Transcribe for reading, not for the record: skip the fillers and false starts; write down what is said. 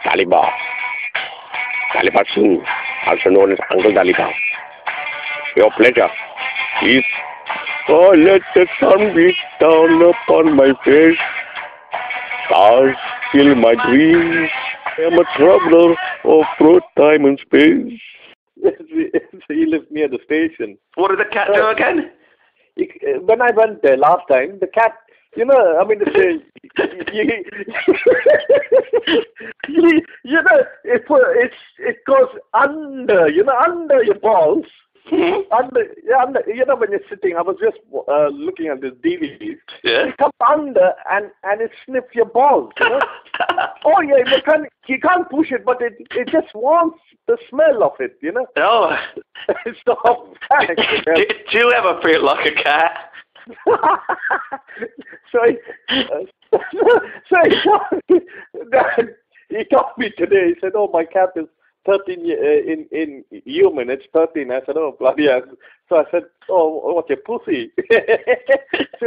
Dalibar. Dalibar Singh, also known as Uncle Dalibar. Your pleasure. Please. Oh, let the sun beat down upon my face. Stars fill my dreams. I am a traveler of both time and space. He lives near the station. What did the cat do again? When I went there last time, the cat, you know, I mean, you know, it goes under, you know, under your balls. Under, you know, when you're sitting, I was just looking at this DVD. Yeah. It comes under and it sniffs your balls, you know. Oh yeah, you can't push it, but it just wants the smell of it, you know. Oh. It's the whole fact. Do you ever feel like a cat? So he told me today. He said, "Oh, my cat is 13 in human. It's 13." I said, "Oh, bloody hell." So I said, "Oh, what's your pussy?" So